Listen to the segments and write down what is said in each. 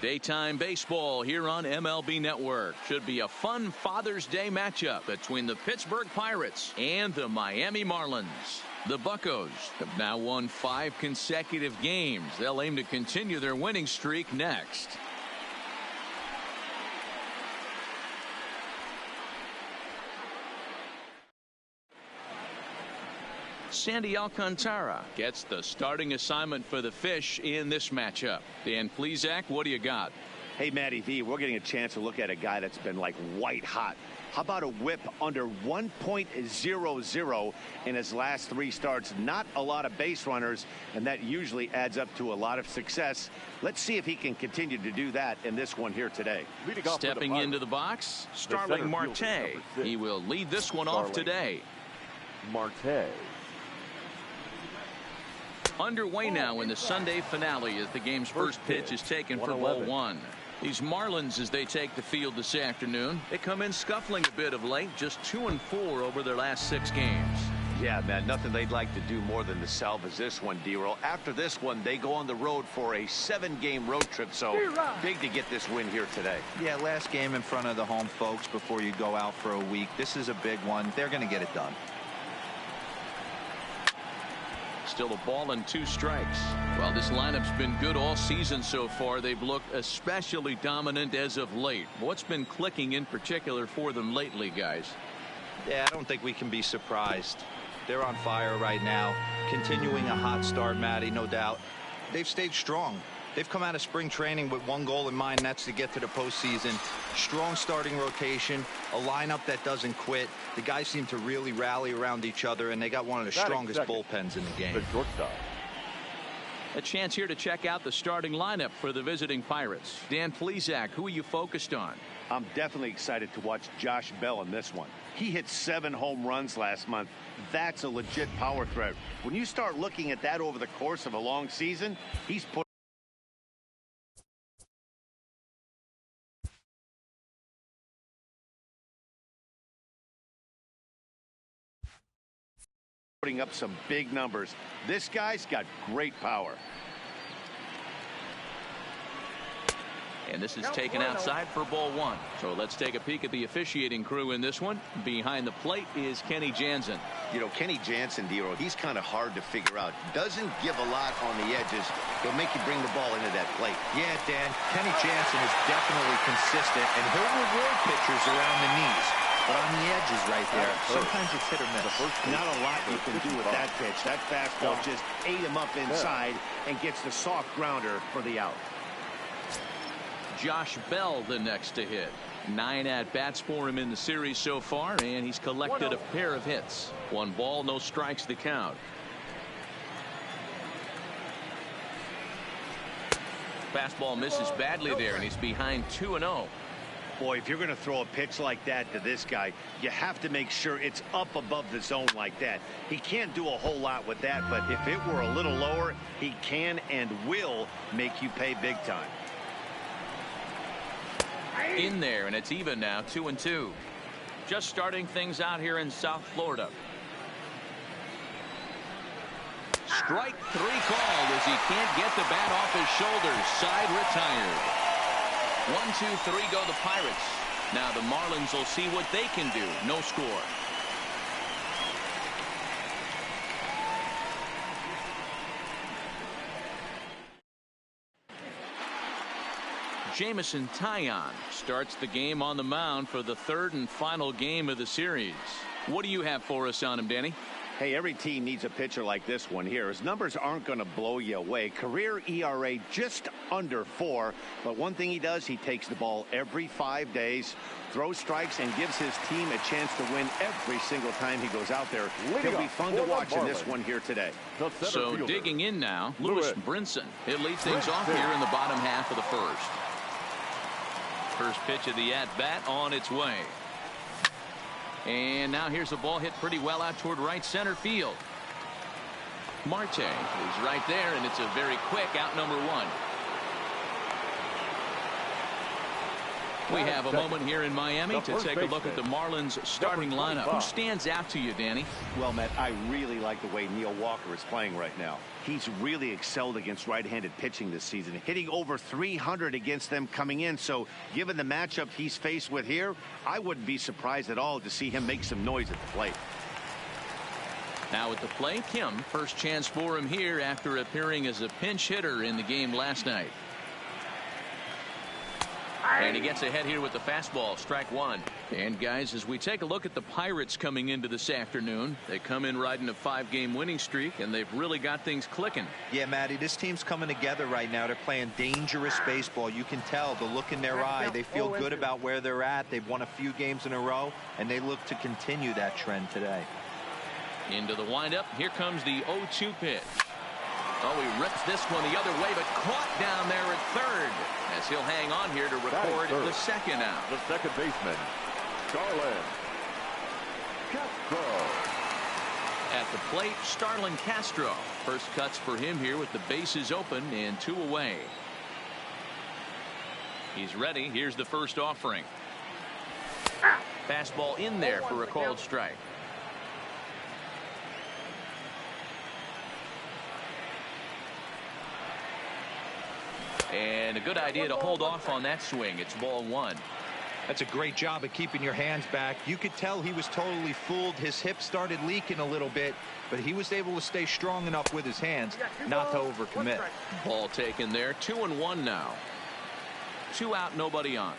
Daytime baseball here on MLB Network. Should be a fun Father's Day matchup between the Pittsburgh Pirates and the Miami Marlins. The Buccos have now won 5 consecutive games. They'll aim to continue their winning streak next. Sandy Alcantara gets the starting assignment for the Fish in this matchup. Dan Plesac, what do you got? Hey, Matty V, we're getting a chance to look at a guy that's been like white hot. How about a whip under 1.00 in his last 3 starts? Not a lot of base runners, and that usually adds up to a lot of success. Let's see if he can continue to do that in this one here today. Stepping into the box, Starling Marte. He will lead this one off today. Marte. Underway now in the Sunday finale as the game's first pitch is taken for ball 1. These Marlins, as they take the field this afternoon, they come in scuffling a bit of late, just 2-4 over their last 6 games. Yeah, man, nothing they'd like to do more than to salvage this one, D-Roll. After this one, they go on the road for a 7-game road trip, so big to get this win here today. Yeah, last game in front of the home folks before you go out for a week. This is a big one. They're going to get it done. Still a ball and 2 strikes. Well, this lineup's been good all season so far. They've looked especially dominant as of late. What's been clicking in particular for them lately, guys? Yeah, I don't think we can be surprised. They're on fire right now. Continuing a hot start, Matty, no doubt. They've stayed strong. They've come out of spring training with one goal in mind, and that's to get to the postseason. Strong starting rotation, a lineup that doesn't quit. The guys seem to really rally around each other, and they got one of the strongest bullpens in the game. A chance here to check out the starting lineup for the visiting Pirates. Dan Plesac, who are you focused on? I'm definitely excited to watch Josh Bell in this one. He hit 7 home runs last month. That's a legit power threat. When you start looking at that over the course of a long season, he's putting up some big numbers. This guy's got great power. And this is taken outside for ball 1. So let's take a peek at the officiating crew in this one. Behind the plate is Kenny Jansen. You know, Kenny Jansen, Dero, he's kind of hard to figure out. Doesn't give a lot on the edges. He'll make you bring the ball into that plate. Yeah, Dan, Kenny Jansen is definitely consistent, and he'll reward pitchers around the knees. But on the edges right there, sometimes it's hit or miss. Not a lot you can do with that pitch. That fastball just ate him up inside and gets the soft grounder for the out. Josh Bell the next to hit. 9 at-bats for him in the series so far, and he's collected a pair of hits. 1 ball, no strikes to count. Fastball misses badly there, and he's behind 2-0. Boy, if you're going to throw a pitch like that to this guy, you have to make sure it's up above the zone like that. He can't do a whole lot with that, but if it were a little lower, he can and will make you pay big time. In there, and it's even now, 2-2. Just starting things out here in South Florida. Strike 3 called as he can't get the bat off his shoulders. Side retired. 1-2-3 go the Pirates. Now the Marlins will see what they can do. No score. Jameson Taillon starts the game on the mound for the 3rd and final game of the series. What do you have for us on him, Danny? Hey, every team needs a pitcher like this one here. His numbers aren't going to blow you away. Career ERA just under 4. But one thing he does, he takes the ball every 5 days, throws strikes, and gives his team a chance to win every single time he goes out there. He'll be fun to watch in this one here today. So digging in now, Lewis Brinson. He'll lead things off here in the bottom half of the first. First pitch of the at-bat on its way. And now here's a ball hit pretty well out toward right center field. Marte is right there, and it's a very quick out number 1. We have a moment here in Miami to take a look at the Marlins starting lineup. Who stands out to you, Danny? Well, Matt, I really like the way Neil Walker is playing right now. He's really excelled against right-handed pitching this season, hitting over 300 against them coming in. So given the matchup he's faced with here, I wouldn't be surprised at all to see him make some noise at the plate. Now at the plate, Kim, first chance for him here after appearing as a pinch hitter in the game last night. And he gets ahead here with the fastball, strike one. And guys, as we take a look at the Pirates coming into this afternoon, they come in riding a 5-game winning streak, and they've really got things clicking. Yeah, Matty, this team's coming together right now. They're playing dangerous baseball. You can tell the look in their eye. They feel good about where they're at. They've won a few games in a row, and they look to continue that trend today. Into the windup. Here comes the 0-2 pitch. Oh, he rips this one the other way, but caught down there at third, as he'll hang on here to record the second out. The second baseman, Starlin Castro. At the plate, Starlin Castro. First cuts for him here with the bases open and 2 away. He's ready. Here's the first offering. Fastball in there for a called strike. And a good idea to hold off on that swing. It's ball 1. That's a great job of keeping your hands back. You could tell he was totally fooled. His hip started leaking a little bit, but he was able to stay strong enough with his hands not to overcommit. Ball taken there. 2-1 now. 2 out, nobody on.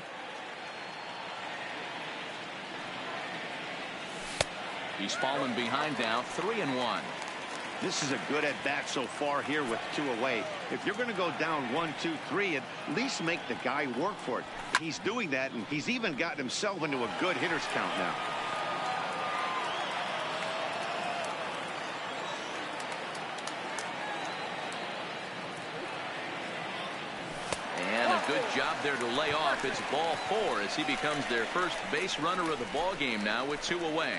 He's fallen behind now. 3-1. This is a good at-bat so far here with 2 away. If you're going to go down 1, 2, 3, at least make the guy work for it. He's doing that, and he's even gotten himself into a good hitter's count now. And a good job there to lay off. It's ball 4 as he becomes their first base runner of the ball game now with 2 away.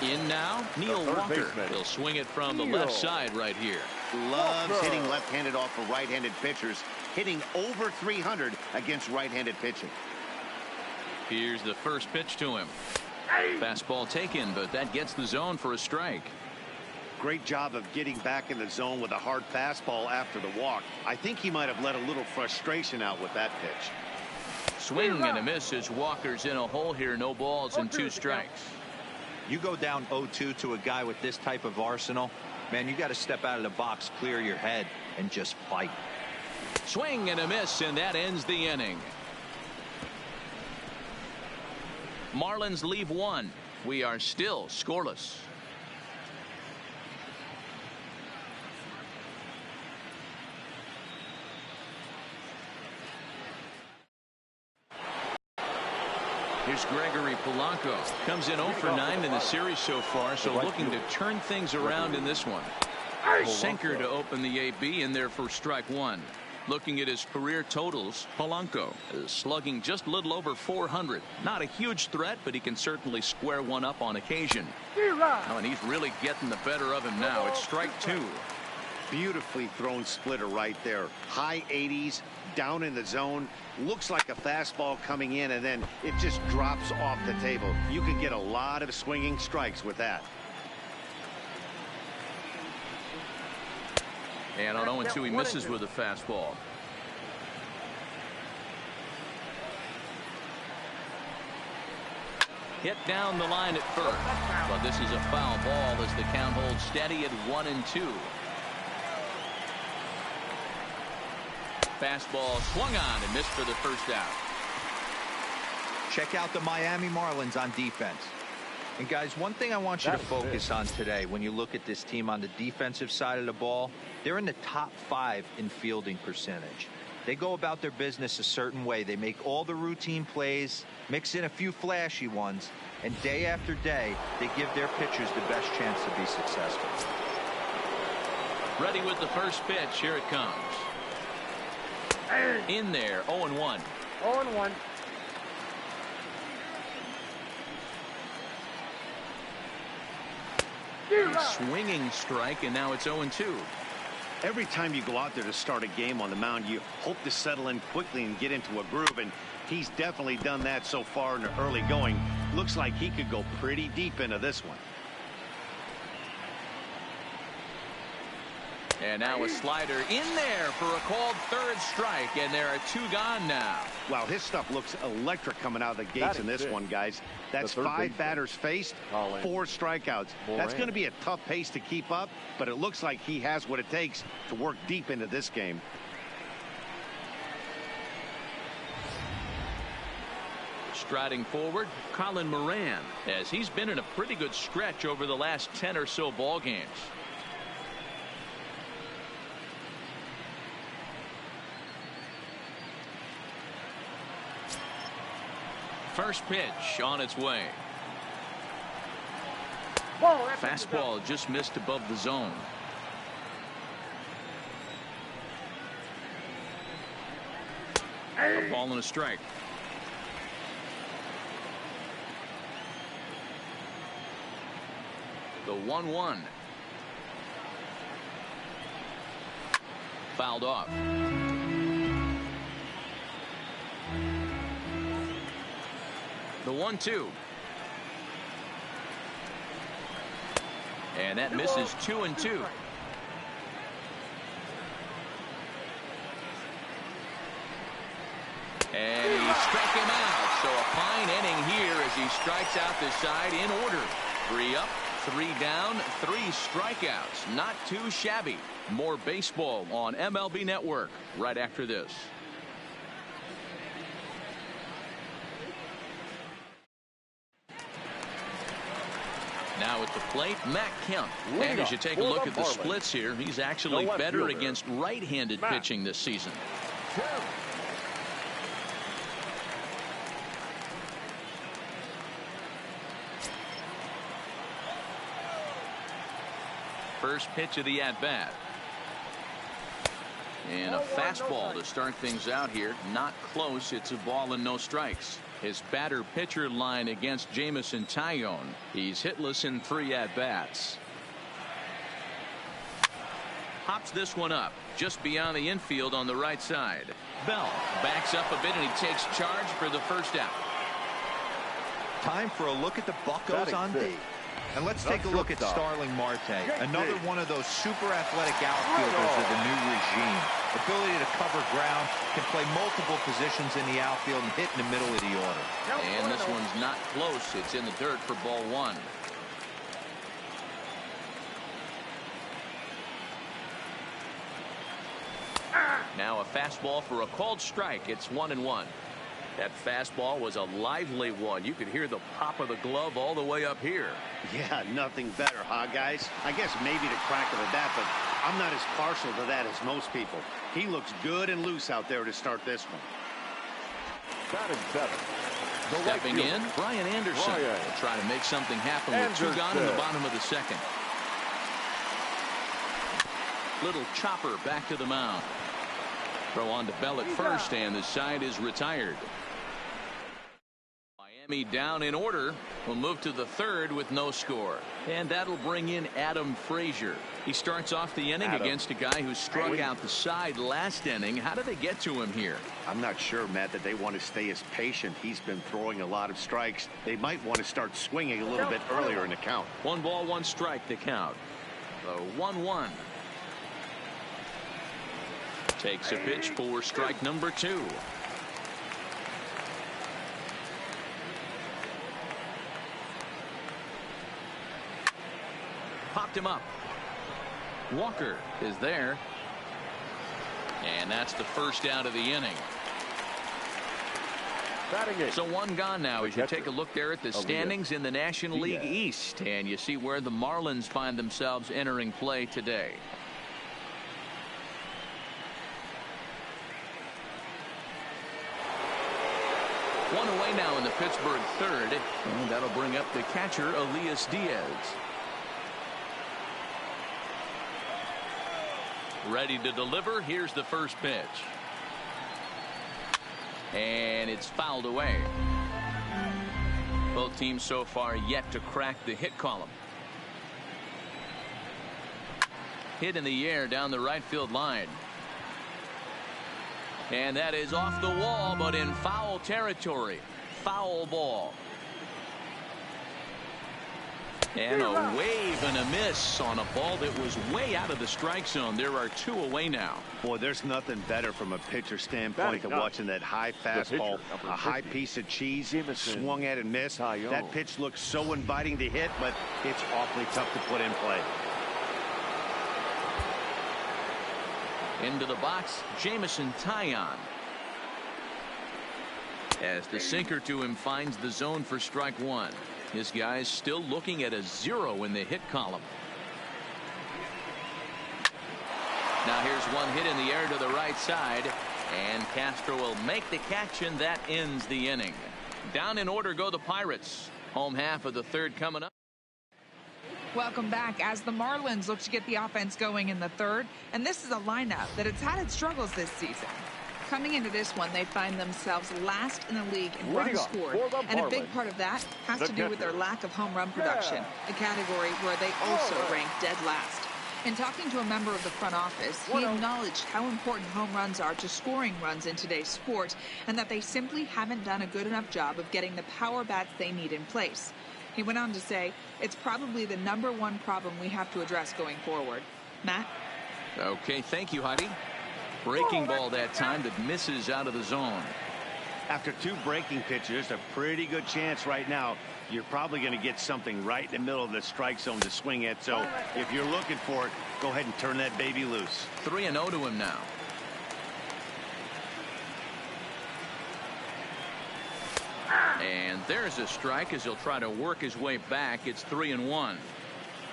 In now, Neil Walker. He'll swing it from the left side right here. Loves hitting left-handed off of right-handed pitchers, hitting over 300 against right-handed pitching. Here's the first pitch to him. Fastball taken, but that gets the zone for a strike. Great job of getting back in the zone with a hard fastball after the walk. I think he might have let a little frustration out with that pitch. Swing and a miss as Walker's in a hole here. No balls and 2 strikes. You go down 0-2 to a guy with this type of arsenal, man, you got to step out of the box, clear your head, and just fight. Swing and a miss, and that ends the inning. Marlins leave 1. We are still scoreless. Here's Gregory Polanco. Comes in 0 for 9 in the series so far, so looking to turn things around in this one. Sinker to open the AB in there for strike 1. Looking at his career totals, Polanco is slugging just a little over 400. Not a huge threat, but he can certainly square one up on occasion. Oh, and he's really getting the better of him now. It's strike 2. Beautifully thrown splitter right there. High 80s, down in the zone. Looks like a fastball coming in, and then it just drops off the table. You could get a lot of swinging strikes with that. And on 0-2, he misses with a fastball. Hit down the line at first, but this is a foul ball as the count holds steady at 1-2. Fastball swung on and missed for the first out. Check out the Miami Marlins on defense. And guys, one thing I want you to focus on today when you look at this team on the defensive side of the ball, they're in the top 5 in fielding percentage. They go about their business a certain way. They make all the routine plays, mix in a few flashy ones, and day after day, they give their pitchers the best chance to be successful. Ready with the first pitch. Here it comes. In there, 0-1. 0-1. Swinging strike, and now it's 0-2. Every time you go out there to start a game on the mound, you hope to settle in quickly and get into a groove, and he's definitely done that so far in the early going. Looks like he could go pretty deep into this one. And now a slider in there for a called third strike, and there are 2 gone now. Wow, his stuff looks electric coming out of the gates in this one, guys. That's 5 batters faced, 4 strikeouts. That's going to be a tough pace to keep up, but it looks like he has what it takes to work deep into this game. Striding forward, Colin Moran, as he's been in a pretty good stretch over the last 10 or so ball games. First pitch on its way. Fastball just missed above the zone. A ball and a strike. The 1-1. Fouled off. The 1-2. And that misses 2-2. And he struck him out. So a fine inning here as he strikes out the side in order. 3 up, 3 down, 3 strikeouts. Not too shabby. More baseball on MLB Network right after this. Now at the plate, Matt Kemp. And as you take a look at the splits here, he's actually better against right-handed pitching this season. First pitch of the at-bat. And a fastball to start things out here. Not close. It's a ball and no strikes. His batter-pitcher line against Jamison Tyone. He's hitless in 3 at-bats. Hops this one up just beyond the infield on the right side. Bell backs up a bit and he takes charge for the first out. Time for a look at the Buccos on D. And let's take a look at Starling Marte, another one of those super athletic outfielders of the new regime. Ability to cover ground, can play multiple positions in the outfield and hit in the middle of the order. And this one's not close. It's in the dirt for ball 1. Now a fastball for a called strike. It's 1-1. That fastball was a lively one. You could hear the pop of the glove all the way up here. Yeah, nothing better, huh, guys? I guess maybe the crack of the bat, but I'm not as partial to that as most people. He looks good and loose out there to start this one. Batting 7. Stepping in, Brian Anderson will try to make something happen with 2 gone in the bottom of the second. Little chopper back to the mound. Throw on to Bell at first, and the side is retired. Miami down in order. Will move to the 3rd with no score. And that'll bring in Adam Frazier. He starts off the inning against a guy who struck out the side last inning. How do they get to him here? I'm not sure, Matt, that they want to stay as patient. He's been throwing a lot of strikes. They might want to start swinging a little bit earlier in the count. 1 ball, 1 strike to count. The 1-1. Takes a pitch for strike number 2. Popped him up. Walker is there. And that's the first out of the inning. So 1 gone now as you take a look there at the standings in the National League East. And you see where the Marlins find themselves entering play today. One away now in the Pittsburgh 3rd. And that'll bring up the catcher, Elias Diaz. Ready to deliver. Here's the first pitch. And it's fouled away. Both teams so far yet to crack the hit column. hit in the air down the right field line. And that is off the wall, but in foul territory. Foul ball. And a wave and a miss on a ball that was way out of the strike zone. There are 2 away now. Boy, there's nothing better from a pitcher standpoint than watching that high fastball, a high piece of cheese, swung at and missed. That pitch looks so inviting to hit, but it's awfully tough to put in play. Into the box, Jamison Taillon. As the sinker to him finds the zone for strike 1. This guy's still looking at a 0 in the hit column. Now here's one hit in the air to the right side, and Castro will make the catch, and that ends the inning. Down in order go the Pirates. Home half of the 3rd coming up. Welcome back as the Marlins look to get the offense going in the 3rd, and this is a lineup that has had its struggles this season. Coming into this one, they find themselves last in the league in runs scored, and a big part of that has to do with their lack of home run production, a category where they also rank dead last. In talking to a member of the front office, he acknowledged how important home runs are to scoring runs in today's sport, and that they simply haven't done a good enough job of getting the power bats they need in place. He went on to say, it's probably the #1 problem we have to address going forward. Matt? Okay, thank you, Heidi. Breaking ball that time that misses out of the zone. After 2 breaking pitches, a pretty good chance right now. You're probably going to get something right in the middle of the strike zone to swing at. So if you're looking for it, go ahead and turn that baby loose. 3-0 to him now. And there's a strike as he'll try to work his way back. It's 3-1.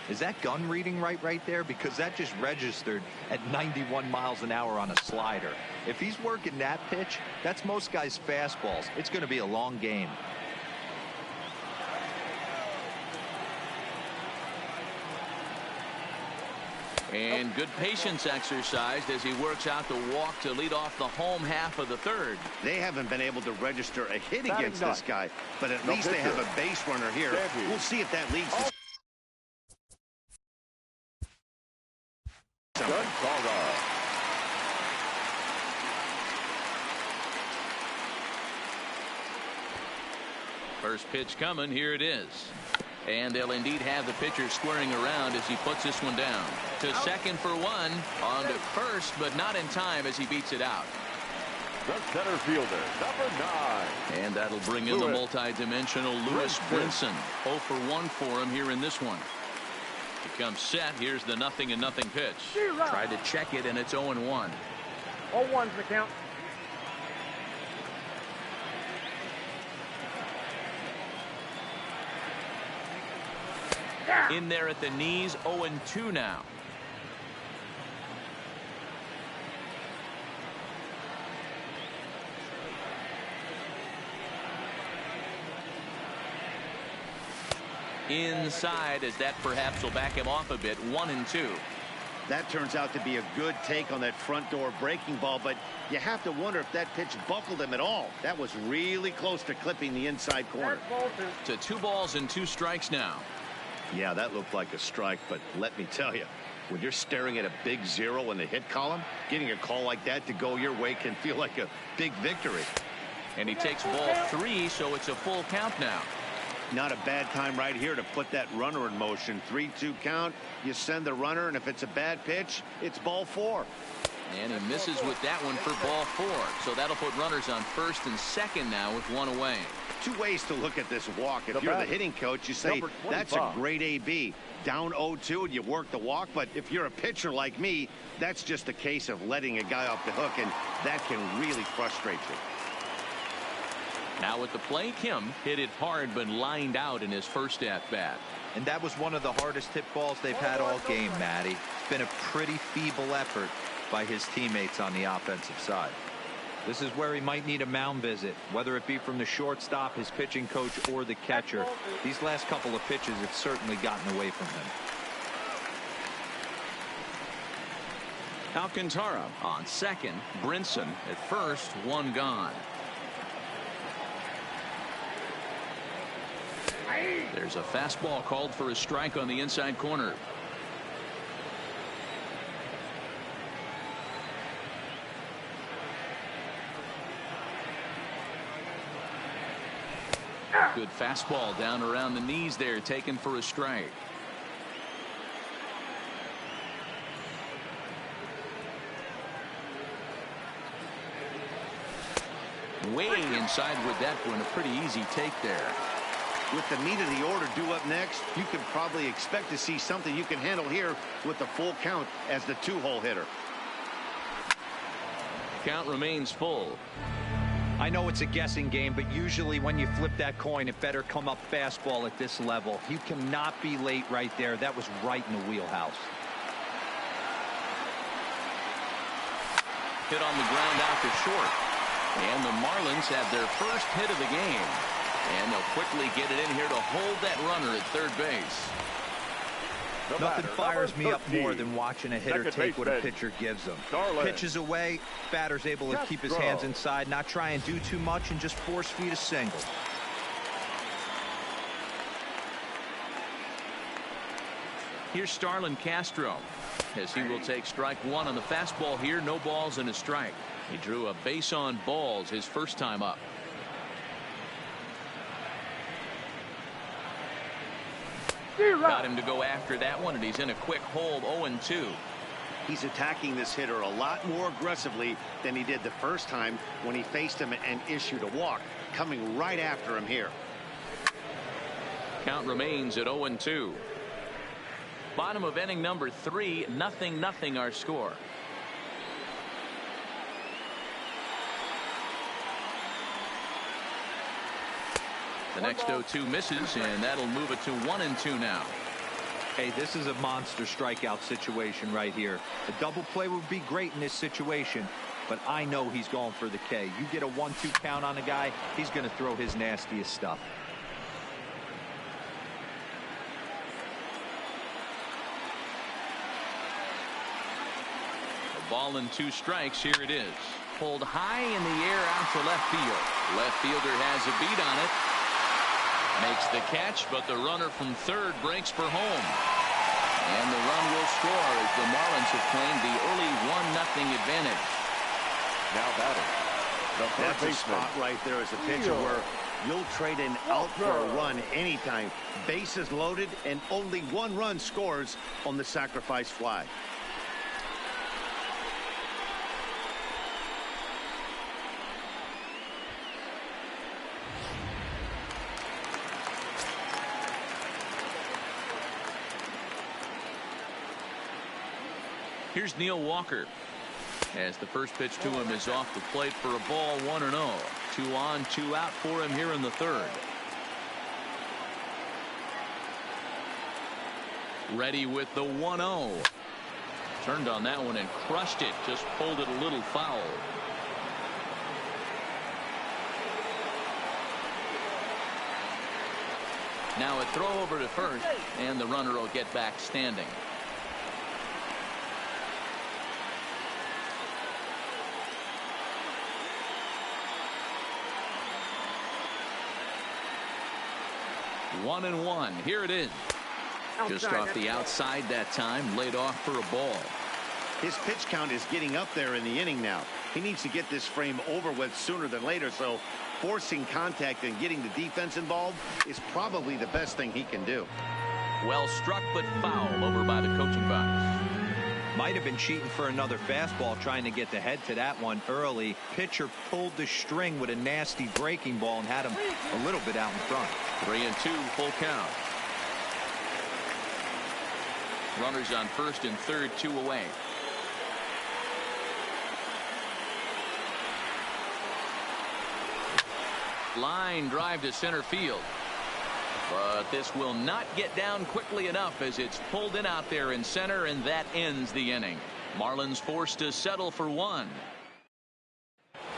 Is that gun reading right there? Because that just registered at 91 miles an hour on a slider. If he's working that pitch, that's most guys' fastballs. It's going to be a long game. And good patience exercised as he works out the walk to lead off the home half of the 3rd. They haven't been able to register a hit against this guy, but at least they have a base runner here. We'll see if that leads to First pitch coming. Here it is. And they'll indeed have the pitcher squaring around as he puts this one down. To second for 1. On to first, but not in time as he beats it out. The center fielder, #9. And that'll bring in the multi-dimensional Lewis Brinson. 0 for 1 for him here in this one. He comes set. Here's the 0-0 pitch. Tried to check it, and it's 0-1. 0-1's the count. In there at the knees, 0-2 now. Inside, as that perhaps will back him off a bit. 1-2. That turns out to be a good take on that front door breaking ball, but you have to wonder if that pitch buckled him at all. That was really close to clipping the inside corner. To 2 balls and 2 strikes now. Yeah, that looked like a strike, but let me tell you, when you're staring at a big 0 in the hit column, getting a call like that to go your way can feel like a big victory. And he takes ball 3, so it's a full count now. Not a bad time right here to put that runner in motion. 3-2 count. You send the runner, and if it's a bad pitch, it's ball 4. And he misses with that one for ball 4. So that'll put runners on first and second now with 1 away. 2 ways to look at this walk. If you're the hitting coach, you say, that's a great AB. Down 0-2 and you work the walk. But if you're a pitcher like me, that's just a case of letting a guy off the hook, and that can really frustrate you. Now at the plate, Kim hit it hard but lined out in his first at-bat. And that was one of the hardest hit balls they've had all game, Matty. It's been a pretty feeble effort by his teammates on the offensive side. This is where he might need a mound visit, whether it be from the shortstop, his pitching coach, or the catcher. These last couple of pitches have certainly gotten away from him. Alcantara on second. Brinson at first. 1 gone. There's a fastball called for a strike on the inside corner. Good fastball down around the knees there, taken for a strike. Way inside with that one. A pretty easy take there. With the meat of the order due up next, you can probably expect to see something you can handle here with the full count as the 2-hole hitter. Count remains full. I know it's a guessing game, but usually when you flip that coin, it better come up fastball at this level. You cannot be late right there. That was right in the wheelhouse. Hit on the ground out to short. And the Marlins have their first hit of the game. And they'll quickly get it in here to hold that runner at third base. Nothing fires me up more than watching a hitter take what a pitcher gives them. Pitches away, batter's able to keep his hands inside, not try and do too much, and just force feed a single. Here's Starlin Castro, as he will take strike one on the fastball here. No balls and a strike. He drew a base on balls his first time up. Got him to go after that one, and he's in a quick hold. 0-2. He's attacking this hitter a lot more aggressively than he did the first time when he faced him and issued a walk. Coming right after him here. Count remains at 0-2. Bottom of inning number 3. 0-0 our score. The next 0-2 misses, and that'll move it to 1-2 now. Hey, this is a monster strikeout situation right here. A double play would be great in this situation, but I know he's going for the K. You get a 1-2 count on a guy, he's going to throw his nastiest stuff. A ball and 2 strikes. Here it is. Pulled high in the air out to left field. Left fielder has a beat on it. Makes the catch, but the runner from third breaks for home. And the run will score as the Marlins have claimed the early 1-0 advantage. Now batting. That's a spot right there as a pitcher where you'll trade an out for a run anytime. Bases loaded, and only 1 run scores on the sacrifice fly. Here's Neil Walker, as the first pitch to him is off the plate for a ball. 1-0. 2 on, 2 out for him here in the third. Ready with the 1-0. Turned on that one and crushed it. Just pulled it a little foul. Now a throw over to first, and the runner will get back standing. One and one. Here it is. Just off the outside that time. Laid off for a ball. His pitch count is getting up there in the inning now. He needs to get this frame over with sooner than later, so forcing contact and getting the defense involved is probably the best thing he can do. Well struck, but foul over by the coaching box. Might have been cheating for another fastball, trying to get the head to that one early. Pitcher pulled the string with a nasty breaking ball and had him a little bit out in front. 3-2, full count. Runners on first and third, 2 away. Line drive to center field. But this will not get down quickly enough as it's pulled in out there in center, and that ends the inning. Marlins forced to settle for 1.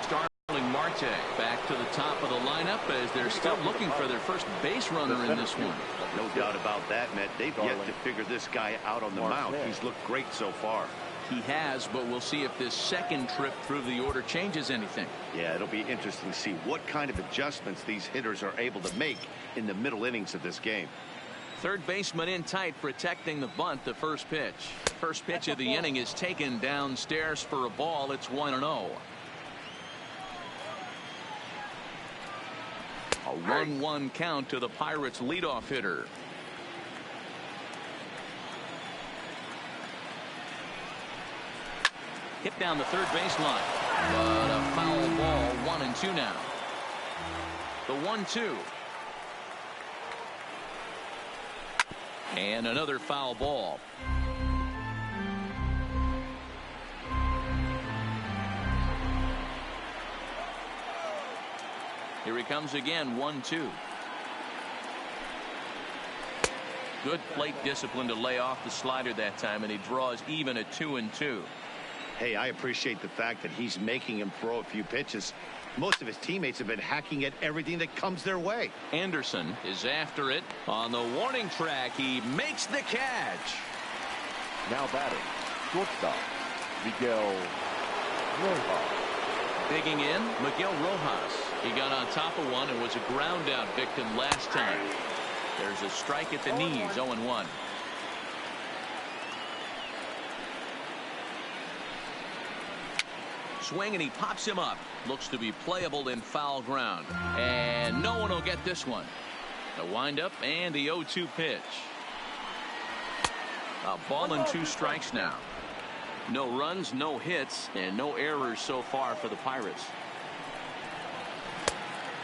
Starling Marte back to the top of the lineup as they're still looking for their first base runner in this one. No doubt about that, Matt. They've yet to figure this guy out on the mound. He's looked great so far. He has, but we'll see if this second trip through the order changes anything. Yeah, it'll be interesting to see what kind of adjustments these hitters are able to make in the middle innings of this game. Third baseman in tight, protecting the bunt. The first pitch. First pitch of the inning is taken downstairs for a ball. It's 1-0. A 1-1 count to the Pirates leadoff hitter. Hit down the third baseline. But a foul ball, 1-2 now. The 1-2. And another foul ball. Here he comes again, 1-2. Good plate discipline to lay off the slider that time, and he draws even at 2-2. Hey, I appreciate the fact that he's making him throw a few pitches. Most of his teammates have been hacking at everything that comes their way. Anderson is after it. On the warning track, he makes the catch. Now batting, shortstop, Miguel Rojas. Digging in, Miguel Rojas. He got on top of one and was a ground out victim last time. There's a strike at the knees, 0-1. Swing, and he pops him up. Looks to be playable in foul ground. And no one will get this one. The windup and the 0-2 pitch. A ball and 2 strikes now. No runs, no hits, and no errors so far for the Pirates.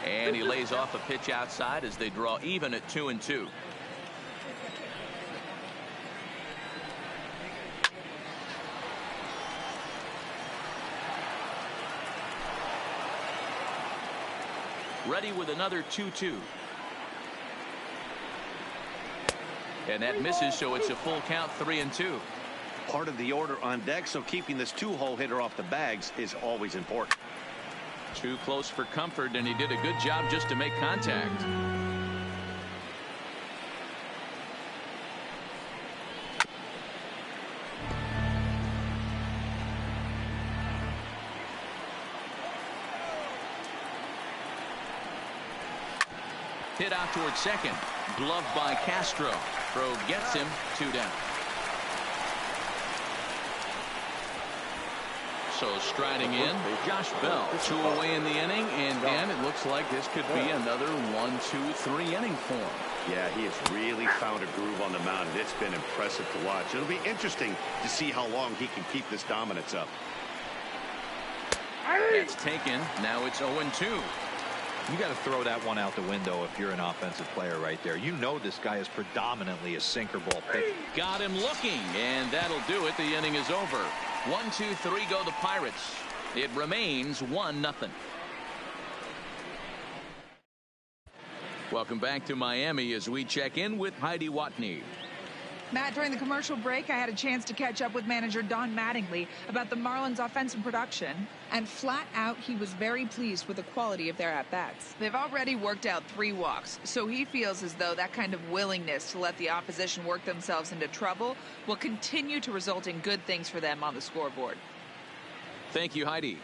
And he lays off a pitch outside as they draw even at 2-2. Ready with another 2-2. And that misses, so it's a full count, 3-2. Part of the order on deck, so keeping this 2-hole hitter off the bags is always important. Too close for comfort, and he did a good job just to make contact. Hit out towards second. Gloved by Castro. Throw gets him, 2 down. So striding in, Josh Bell. 2 away in the inning, and Dan, it looks like this could be another 1-2-3 inning for him. Yeah, he has really found a groove on the mound. It's been impressive to watch. It'll be interesting to see how long he can keep this dominance up. It's taken. Now it's 0-2. You got to throw that one out the window if you're an offensive player right there. You know this guy is predominantly a sinker ball pitcher. Got him looking, and that'll do it. The inning is over. 1-2-3 go the Pirates. It remains 1-0. Welcome back to Miami as we check in with Heidi Watney. Matt, during the commercial break, I had a chance to catch up with manager Don Mattingly about the Marlins' offensive production, and flat out, he was very pleased with the quality of their at-bats. They've already worked out 3 walks, so he feels as though that kind of willingness to let the opposition work themselves into trouble will continue to result in good things for them on the scoreboard. Thank you, Heidi.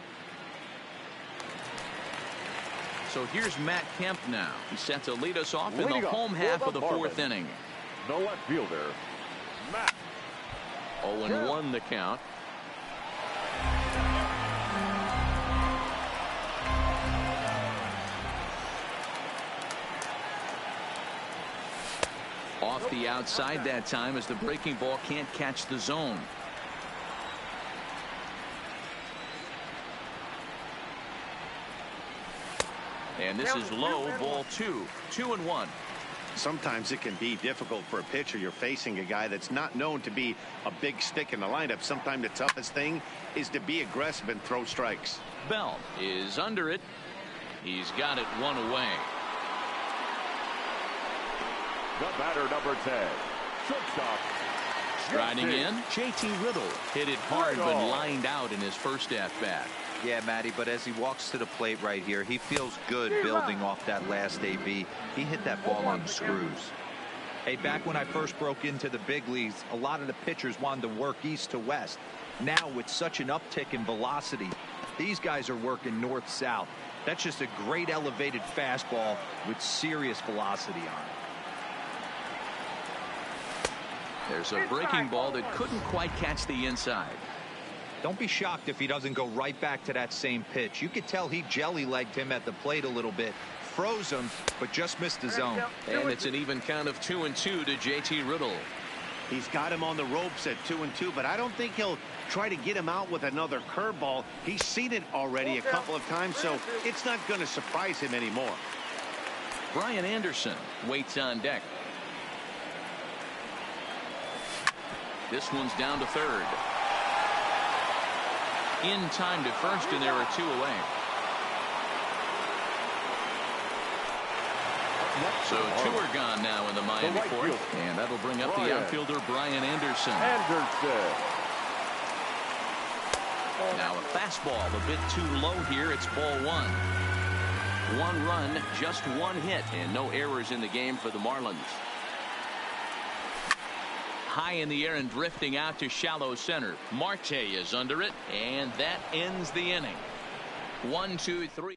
So here's Matt Kemp now. He's set to lead us off in the home half of the 4th inning. The left fielder, Matt. 0-1 the count. Off the outside that time as the breaking ball can't catch the zone. And this is low, ball 2. 2-1. Sometimes it can be difficult for a pitcher. You're facing a guy that's not known to be a big stick in the lineup. Sometimes the toughest thing is to be aggressive and throw strikes. Bell is under it. He's got it 1 away. The batter, number 10, shortstop. Striding in, JT Riddle. Hit it hard but lined out in his first at-bat. Yeah, Matty, but as he walks to the plate right here, he feels good building off that last AB. He hit that ball on screws. Hey, back when I first broke into the big leagues, a lot of the pitchers wanted to work east to west. Now, with such an uptick in velocity, these guys are working north-south. That's just a great elevated fastball with serious velocity on it. There's a breaking ball that couldn't quite catch the inside. Don't be shocked if he doesn't go right back to that same pitch. You could tell he jelly-legged him at the plate a little bit, froze him, but just missed the zone. And it's an even count of 2-2 to JT Riddle. He's got him on the ropes at 2-2, but I don't think he'll try to get him out with another curveball. He's seen it already a couple of times, so it's not going to surprise him anymore. Brian Anderson waits on deck. This one's down to third. In time to first, and there are 2 away. So 2 are gone now in the Miami fourth, and that'll bring up the outfielder Brian Anderson. Now a fastball a bit too low here. It's ball 1. 1 run, just 1 hit, and no errors in the game for the Marlins. High in the air and drifting out to shallow center. Marte is under it, and that ends the inning. 1, 2, 3.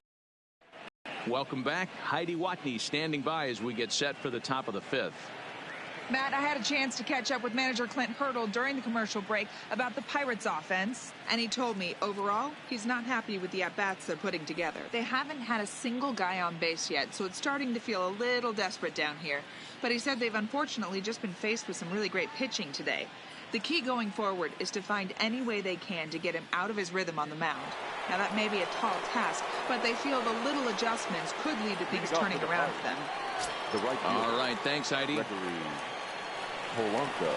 Welcome back. Heidi Watney standing by as we get set for the top of the 5th. Matt, I had a chance to catch up with manager Clint Hurdle during the commercial break about the Pirates offense, and he told me overall he's not happy with the at-bats they're putting together. They haven't had a single guy on base yet, so it's starting to feel a little desperate down here. But he said they've unfortunately just been faced with some really great pitching today. The key going forward is to find any way they can to get him out of his rhythm on the mound. Now that may be a tall task, but they feel the little adjustments could lead to things turning around for them. All right, thanks, Heidi. Polanco.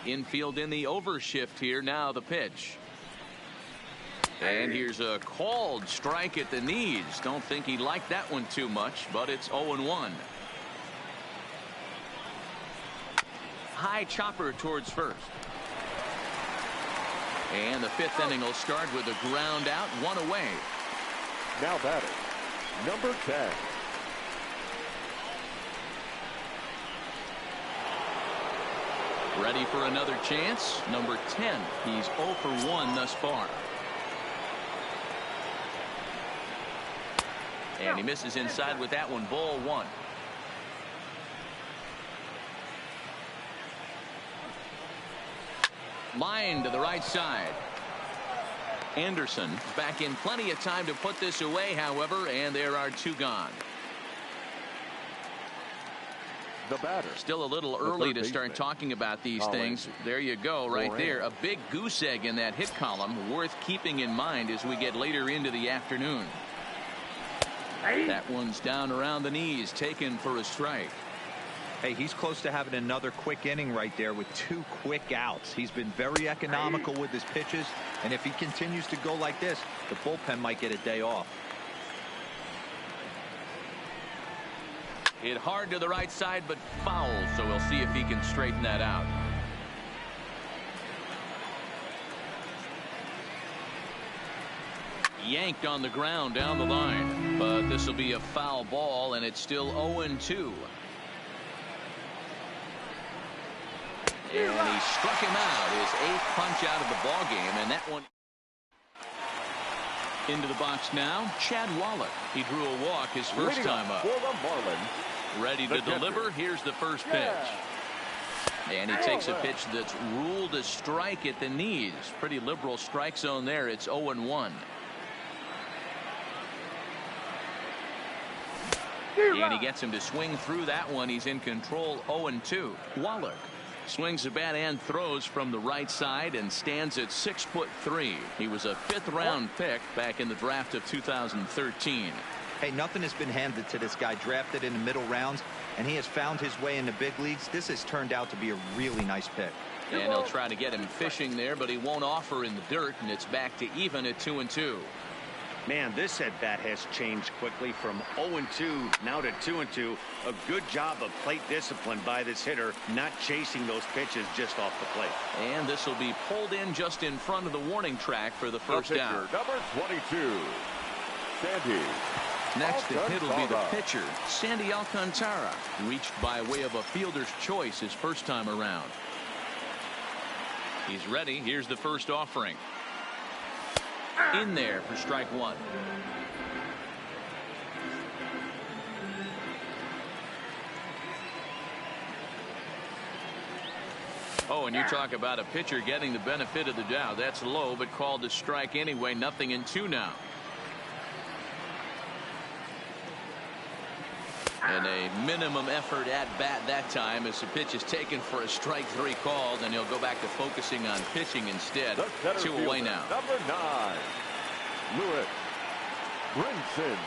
Infield in the overshift here. Now the pitch. And here's a called strike at the knees. Don't think he liked that one too much, but it's 0-1. High chopper towards first. And the 5th inning will start with a ground out, 1 away. Now batting, number 10. Ready for another chance. Number 10. He's 0 for 1 thus far. And he misses inside with that one. Ball 1. Line to the right side. Anderson back in plenty of time to put this away, however, and there are 2 gone. The batter. Still a little early to start talking about these things. There you go, right there. A big goose egg in that hit column, worth keeping in mind as we get later into the afternoon. That one's down around the knees, taken for a strike. Hey, he's close to having another quick inning right there with 2 quick outs. He's been very economical with his pitches, and if he continues to go like this, the bullpen might get a day off. Hit hard to the right side, but foul, so we'll see if he can straighten that out. Yanked on the ground down the line, but this will be a foul ball, and it's still 0-2. And he struck him out, his 8th punch out of the ball game, and that one into the box now. Chad Wallach. He drew a walk his first time up. For the Marlins, ready to deliver. Here's the first pitch. And he takes a pitch that's ruled a strike at the knees. Pretty liberal strike zone there. It's 0-1. And he gets him to swing through that one. He's in control. 0-2. Wallach swings the bat and throws from the right side and stands at 6'3". He was a 5th round pick back in the draft of 2013. Hey, nothing has been handed to this guy. Drafted in the middle rounds, and he has found his way in the big leagues. This has turned out to be a really nice pick. And they'll try to get him fishing there, but he won't offer in the dirt, and it's back to even at 2-2. Man, this at bat has changed quickly from 0-2 now to 2-2. A good job of plate discipline by this hitter, not chasing those pitches just off the plate. And this will be pulled in just in front of the warning track for the first down. Number 22, Sandy. Next to hit will be the pitcher, Sandy Alcantara, reached by way of a fielder's choice his first time around. He's ready. Here's the first offering. In there for strike 1. Oh, and you talk about a pitcher getting the benefit of the doubt. That's low, but called to strike anyway. 0-2 now. And a minimum effort at bat that time as the pitch is taken for a strike 3 called, and he'll go back to focusing on pitching instead. 2 away now. Number 9, Lewis Brinson.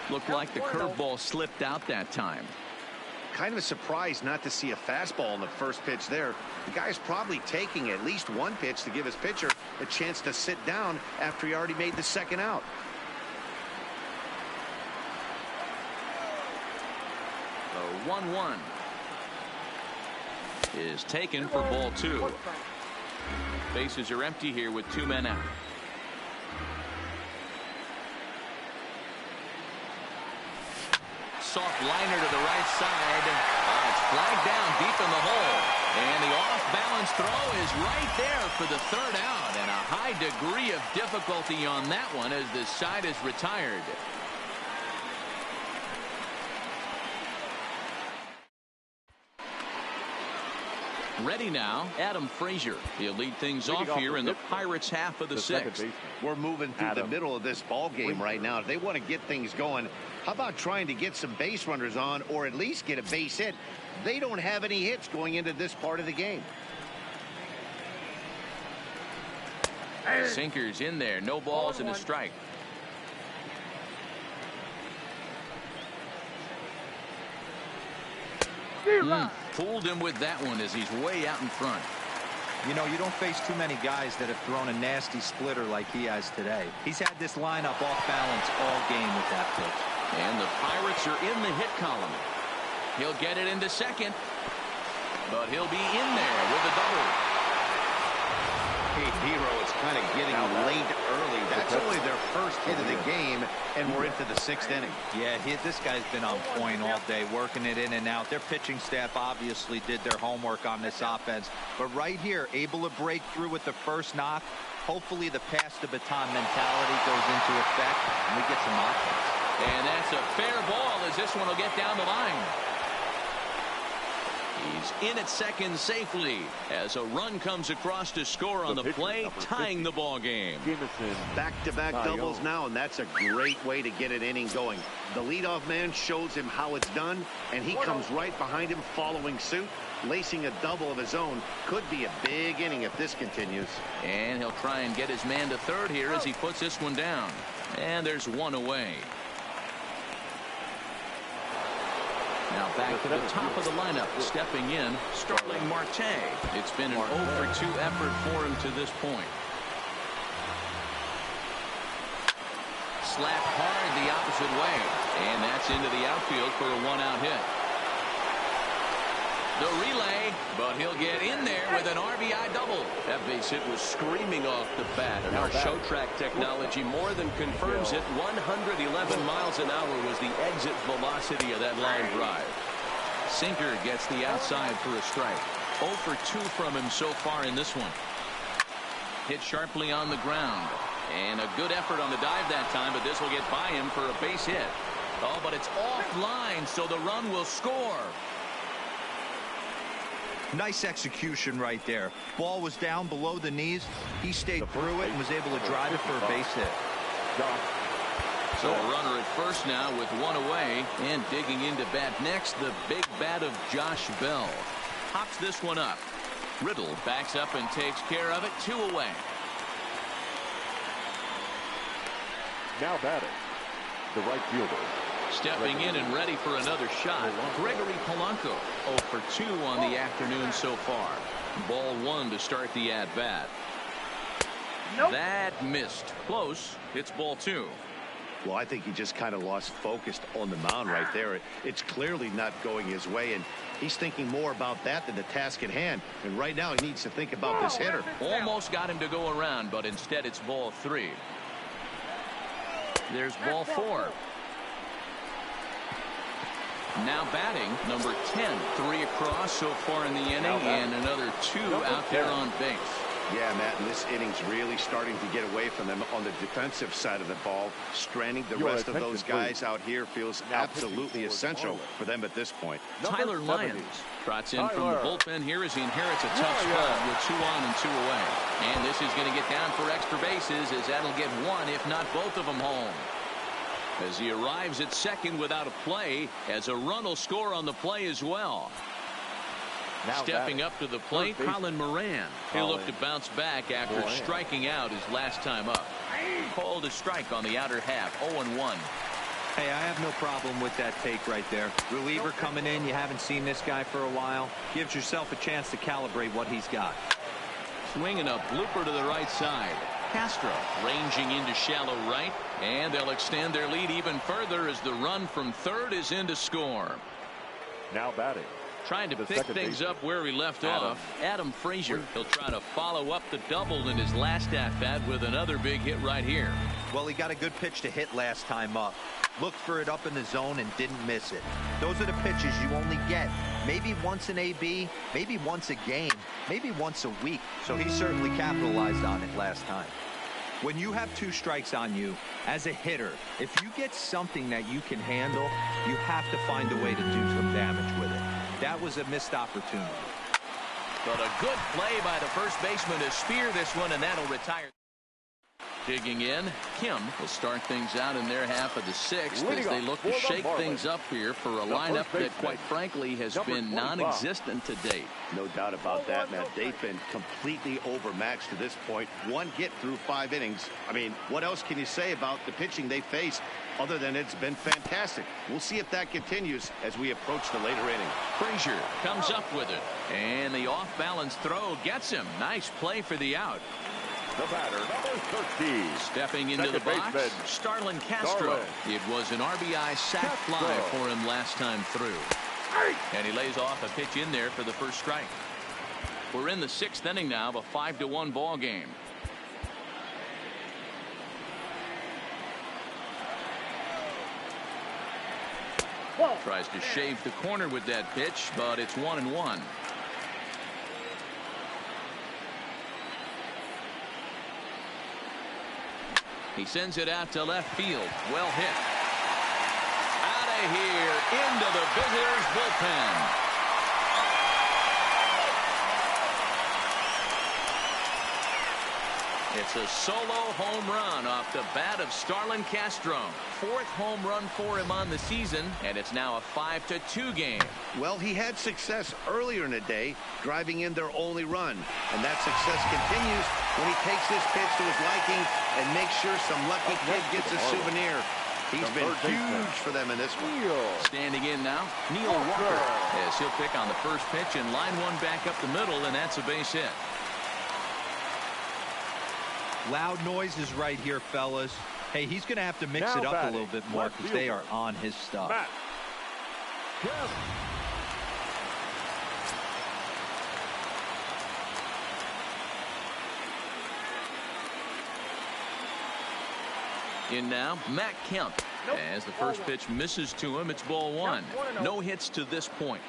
Looked like the curveball slipped out that time. Kind of a surprise not to see a fastball in the first pitch there. The guy's probably taking at least one pitch to give his pitcher a chance to sit down after he already made the second out. The 1-1 is taken for ball 2. Bases are empty here with 2 men out. Soft liner to the right side. It's flagged down deep in the hole. And the off-balance throw is right there for the 3rd out. And a high degree of difficulty on that one as the side is retired. Ready now, Adam Frazier. He'll lead things off here in the Pirates' half of the 6th. We're moving through the middle of this ball game right now. If they want to get things going, how about trying to get some base runners on or at least get a base hit? They don't have any hits going into this part of the game. Sinker's in there. No balls and a strike. Fooled him with that one as he's way out in front. You know, you don't face too many guys that have thrown a nasty splitter like he has today. He's had this lineup off balance all game with that pitch. And the Pirates are in the hit column. He'll get it into second, but he'll be in there with a double. Hey, Hero is kind of getting late early. That's only their first hit of the game, and we're into the 6th inning. Yeah, this guy's been on point all day, working it in and out. Their pitching staff obviously did their homework on this offense. But right here, able to break through with the first knock. Hopefully the pass to baton mentality goes into effect, and we get some offense. And that's a fair ball as this one will get down the line. He's in at second safely as a run comes across to score on the play, tying the ball game. Back-to-back doubles now, and that's a great way to get an inning going. The leadoff man shows him how it's done, and he comes right behind him following suit, lacing a double of his own. Could be a big inning if this continues. And he'll try and get his man to third here as he puts this one down. And there's 1 away. Now back to the top of the lineup, stepping in, Starling Marte. It's been an 0-for-2 effort for him to this point. Slapped hard the opposite way, and that's into the outfield for a 1-out hit. The relay, but he'll get in there with an RBI double. That base hit was screaming off the bat, and our show track technology more than confirms it. 111 miles an hour was the exit velocity of that line drive. Sinker gets the outside for a strike. 0-for-2 from him so far in this one. Hit sharply on the ground, and a good effort on the dive that time, but this will get by him for a base hit. Oh, but it's offline, so the run will score. Nice execution right there. Ball was down below the knees. He stayed through it and was able to drive it for a base hit. So a runner at first now with 1 away, and digging into bat next, the big bat of Josh Bell. Hops this one up. Riddle backs up and takes care of it. 2 away. Now batting, the right fielder. Stepping in and ready for another shot, Gregory Polanco. 0-for-2 on the afternoon so far. Ball 1 to start the at-bat. That missed. Close. It's ball 2. Well, I think he just kind of lost focus on the mound right there. It's clearly not going his way, and he's thinking more about that than the task at hand. And right now he needs to think about this hitter. Almost got him to go around, but instead it's ball 3. There's ball 4. Now batting, number 10. 3 across so far in the inning, and another 2 out there on base. Yeah, Matt, and this inning's really starting to get away from them on the defensive side of the ball. Stranding the rest of those guys out here feels absolutely essential for them at this point. Tyler Lyons trots in from the bullpen here as he inherits a tough spot with 2 on and 2 away. And this is going to get down for extra bases, as that'll get one, if not both of them, home. As he arrives at second without a play, as a run will score on the play as well. Now stepping up to the plate, Colin Moran. He'll look to bounce back after striking out his last time up. Called a strike on the outer half, 0-1. Hey, I have no problem with that take right there. Reliever coming in, you haven't seen this guy for a while. Gives yourself a chance to calibrate what he's got. Swinging a blooper to the right side. Castro ranging into shallow right, and they'll extend their lead even further as the run from third is in to score. Now batting. Trying to pick things up where he left off. Adam Frazier. He'll try to follow up the double in his last at-bat with another big hit right here. Well, he got a good pitch to hit last time up. Looked for it up in the zone and didn't miss it. Those are the pitches you only get maybe once an AB, maybe once a game, maybe once a week. So he certainly capitalized on it last time. When you have 2 strikes on you as a hitter, if you get something that you can handle, you have to find a way to do some damage with it. That was a missed opportunity. But a good play by the first baseman to spear this one, and that'll retire. Digging in, Kim will start things out in their half of the 6th as they look to shake things up here for a lineup that, quite frankly, has been non-existent to date. No doubt about that, Matt. They've been completely overmatched to this point. 1 hit through 5 innings. I mean, what else can you say about the pitching they faced other than it's been fantastic? We'll see if that continues as we approach the later inning. Frazier comes up with it, and the off-balance throw gets him. Nice play for the out. The batter, number 13. Stepping into the box, Starlin Castro. It was an RBI sac fly for him last time through. And he lays off a pitch in there for the first strike. We're in the 6th inning now of a 5-1 ball game. Tries to shave the corner with that pitch, but it's 1-1. He sends it out to left field. Well hit. Out of here into the visitors' bullpen. It's a solo home run off the bat of Starlin Castro. 4th home run for him on the season, and it's now a 5-2 game. Well, he had success earlier in the day, driving in their only run. And that success continues when he takes this pitch to his liking and makes sure some lucky kid gets a souvenir. He's been huge for them in this one. Standing in now, Neil Walker. As he'll pick on the first pitch and line one back up the middle, and that's a base hit. Loud noises right here, fellas. Hey, he's going to have to mix it up a little bit more because they are on his stuff. In now, Matt Kemp. As the first pitch misses to him, it's ball 1. No hits to this point.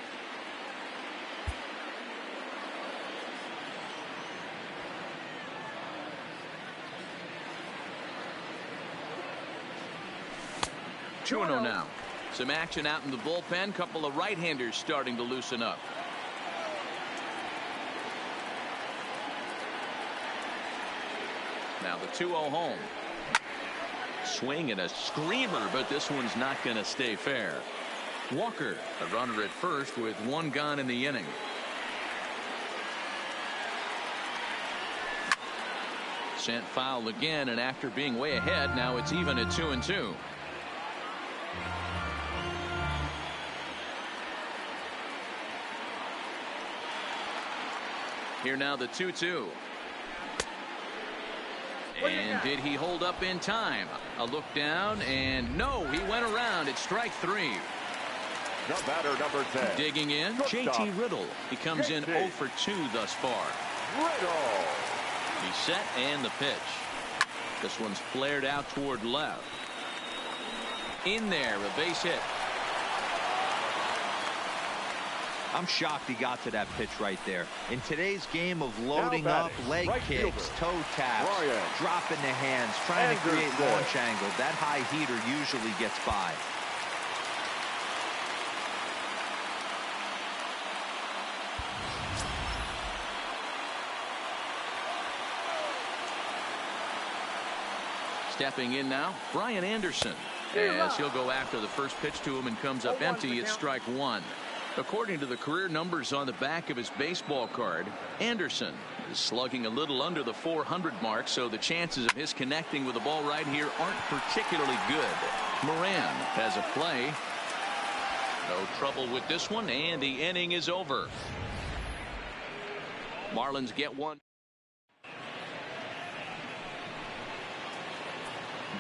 Two-0 now. Some action out in the bullpen. Couple of right-handers starting to loosen up. Now the 2-0 home. Swing and a screamer, but this one's not going to stay fair. Walker, a runner at first with 1 gone in the inning. Sent foul again, and after being way ahead, now it's even at 2-2. Here now the 2-2. And did he hold up in time? A look down, and no, he went around. It's strike 3. The batter, number 10. Digging in, JT Riddle. He comes in 0 for 2 thus far. Riddle. He's set, and the pitch. This one's flared out toward left. In there, a base hit. I'm shocked he got to that pitch right there. In today's game of loading up, leg right kicks, fielder, toe taps, Ryan dropping the hands, trying to create Anderson. launch angle, that high heater usually gets by. Stepping in now, Brian Anderson. As he'll go after the first pitch to him and comes up empty, it's strike one. According to the career numbers on the back of his baseball card, Anderson is slugging a little under the 400 mark, so the chances of his connecting with the ball right here aren't particularly good. Moran has a play. No trouble with this one, and the inning is over. Marlins get one.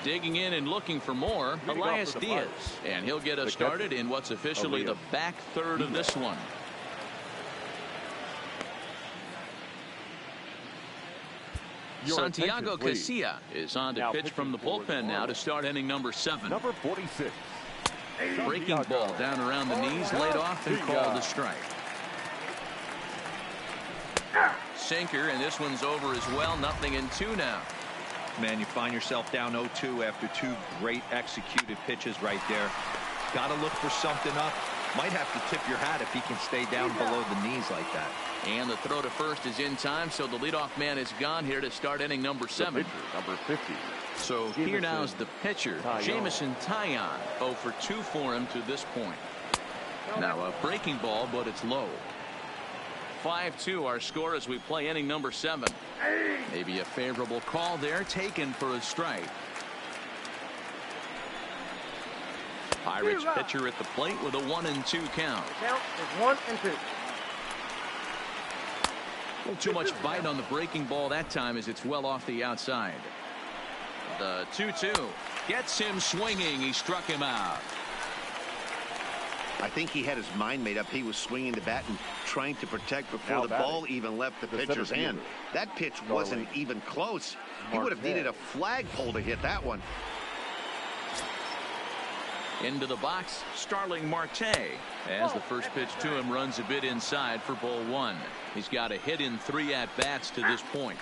Digging in and looking for more, Elias Diaz, and he'll get us started in what's officially the back third of this one. Santiago Casilla is on to pitch from the bullpen now to start inning number 7. Number 46. Breaking ball down around the knees, laid off and called a strike. Sinker, and this one's over as well. 0-2 now. Man, you find yourself down 0-2 after 2 great executed pitches right there. Got to look for something up. Might have to tip your hat if he can stay down below the knees like that. And the throw to first is in time, so the leadoff man is gone here to start inning number 7. Number 50. So here now is the pitcher, Jameson Taillon. 0 for 2 for him to this point. Now a breaking ball, but it's low. 5-2 our score as we play inning number 7. Maybe a favorable call there, taken for a strike. Pirates pitcher at the plate with a 1-2 count. Count is 1-2. A little too much bite on the breaking ball that time as it's well off the outside. The 2-2 gets him swinging. He struck him out. I think he had his mind made up. He was swinging the bat and trying to protect before the ball even left the pitcher's hand. That pitch wasn't even close. He would have needed a flagpole to hit that one. Into the box, Starling Marte, as the first pitch to him runs a bit inside for ball 1. He's got a hit in 3 at-bats to this point.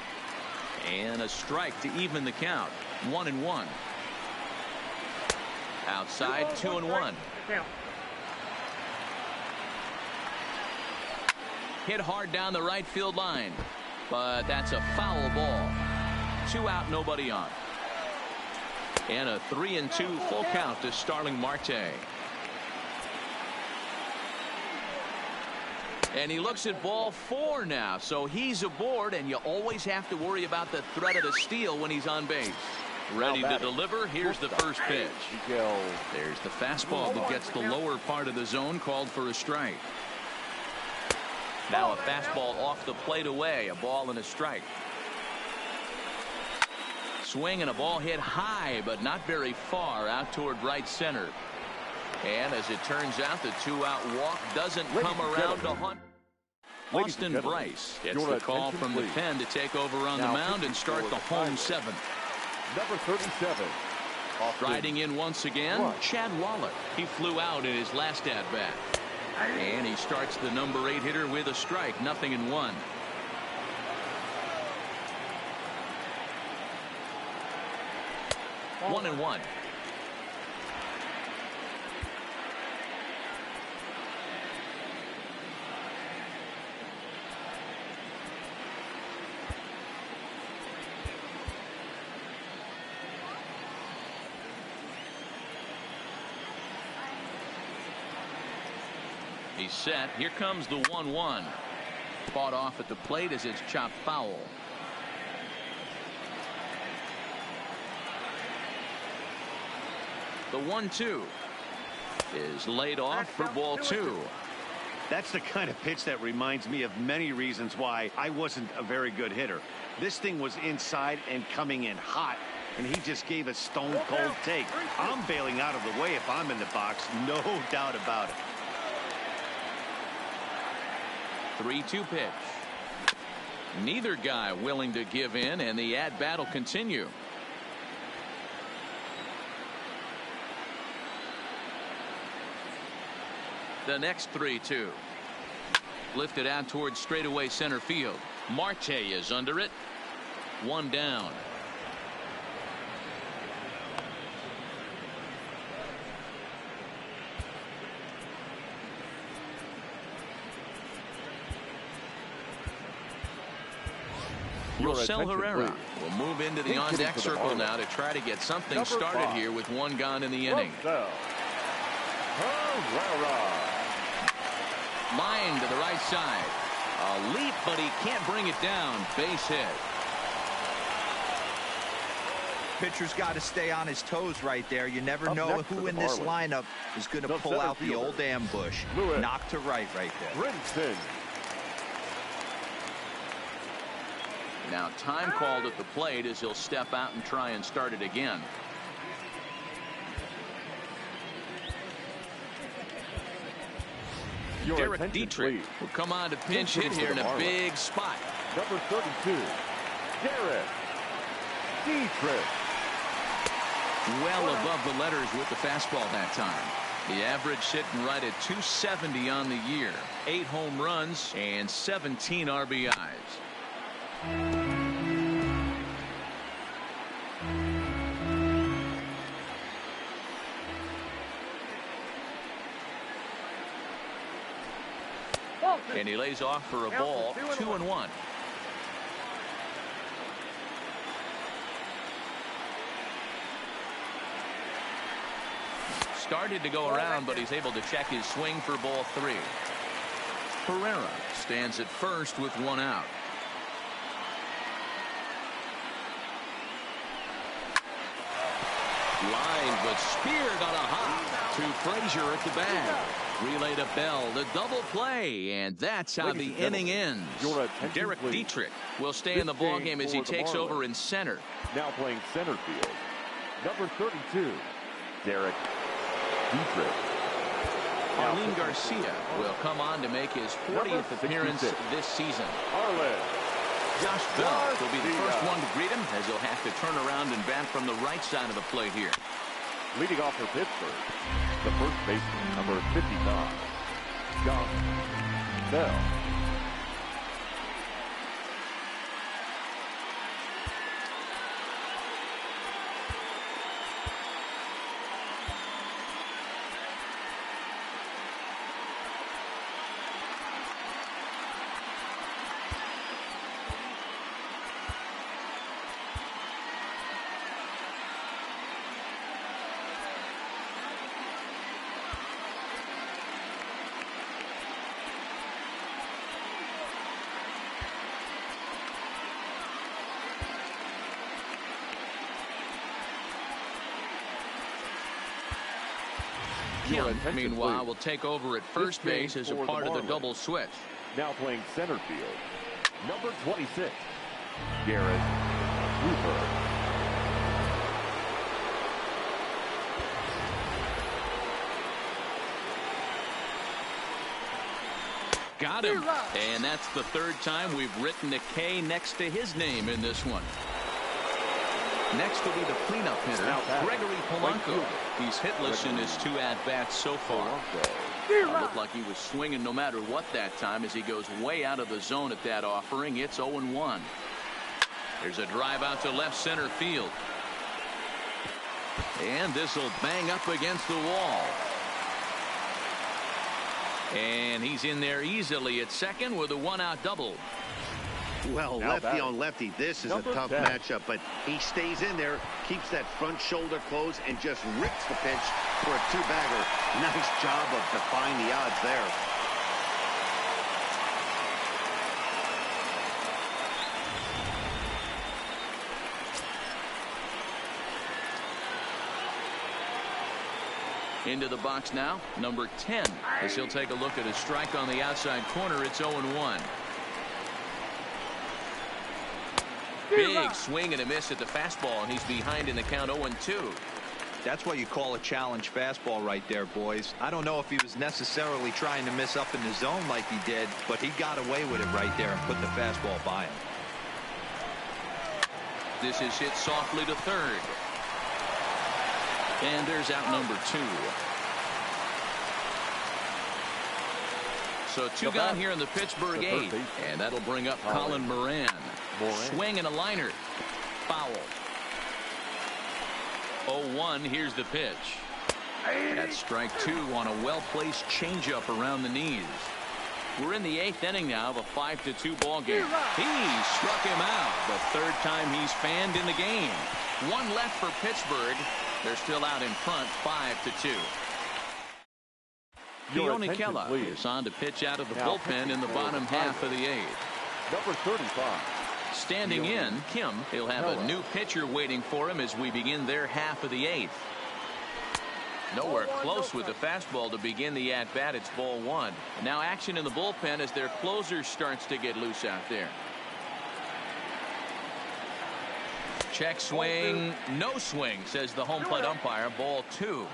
And a strike to even the count. 1-1. Outside, 2-1. Hit hard down the right field line, but that's a foul ball. 2 out, nobody on. And a 3-2 full count to Starling Marte. And he looks at ball 4 now, so he's aboard, and you always have to worry about the threat of a steal when he's on base. Ready to deliver. Here's the first pitch. There's the fastball that gets the lower part of the zone, called for a strike. Now a fastball off the plate away, a ball and a strike. Swing and a ball hit high, but not very far out toward right center. And as it turns out, the 2-out walk doesn't come around to hunt. Austin Bryce gets the call from the pen to take over on the mound and start the home 7th. Number 37. Riding in once again, Chad Wallach. He flew out in his last at-bat. And he starts the number 8 hitter with a strike. 0-1. One and one. He's set. Here comes the 1-1. Fought off at the plate as it's chopped foul. The 1-2 is laid off for ball 2. That's the kind of pitch that reminds me of many reasons why I wasn't a very good hitter. This thing was inside and coming in hot, and he just gave a stone cold take. I'm bailing out of the way if I'm in the box, no doubt about it. 3-2 pitch. Neither guy willing to give in, and the at-bat will continue. The next 3-2. Lifted out towards straightaway center field. Marte is under it. One down. Rosell Herrera will move into the on-deck circle now to try to get something started here with one gone in the inning. Line to the right side. A leap, but he can't bring it down. Base hit. Pitcher's got to stay on his toes right there. You never know who in this lineup is going to pull out the old ambush. Knock to right there. Now time called at the plate as he'll step out and try and start it again. Derek Dietrich will come on to pinch hit here in a big spot. Number 32, Derek Dietrich. Well above the letters with the fastball that time. The average sitting right at 270 on the year. 8 home runs and 17 RBIs. And he lays off for a ball. 2-1. Started to go around, but he's able to check his swing for ball 3. Herrera stands at first with 1 out. Line, but speared on a hop to Frazier at the bag. Relay to Bell, the double play, and that's how the inning ends. Derek Dietrich will stay in the ballgame as he takes over in center. Now playing center field, number 32, Derek Dietrich. Arlene Garcia will come on to make his 40th appearance this season. Josh Bell will be the first one to greet him as he'll have to turn around and bat from the right side of the plate here. Leading off for Pittsburgh, the first baseman, number 55, Josh Bell. Kim, meanwhile, will take over at first base as a part of the double switch. Now playing center field, number 26, Garrett Cooper. Got him. And that's the 3rd time we've written a K next to his name in this one. Next will be the cleanup hitter, Gregory Polanco. He's hitless in his 2 at-bats so far. Looked like he was swinging no matter what that time as he goes way out of the zone at that offering. It's 0-1. There's a drive out to left center field. And this will bang up against the wall. And he's in there easily at second with a 1-out double. Well, lefty on lefty, this is a tough matchup, but he stays in there, keeps that front shoulder closed, and just rips the pitch for a 2-bagger. Nice job of defying the odds there. Into the box now, number 10, as he'll take a look at a strike on the outside corner. It's 0-1. Big swing and a miss at the fastball, and he's behind in the count 0-2. That's what you call a challenge fastball right there, boys. I don't know if he was necessarily trying to miss up in the zone like he did, but he got away with it right there and put the fastball by him. This is hit softly to third. And there's out number 2. So two gone here in the Pittsburgh eighth. And that'll bring up Colin Moran. Swing and a liner. Foul. 0-1. Here's the pitch. That's strike two on a well-placed changeup around the knees. We're in the eighth inning now of a 5-2 ball game. He struck him out. The third time he's fanned in the game. One left for Pittsburgh. They're still out in front, 5-2. Keone Kela is on to pitch out of the bullpen in the bottom half of the eighth. Number 35. Standing in, Kim. He'll have a new pitcher waiting for him as we begin their half of the eighth. Nowhere close with the fastball to begin the at-bat. It's ball one. Now action in the bullpen as their closer starts to get loose out there. Check swing. No swing, says the home plate umpire. Ball two.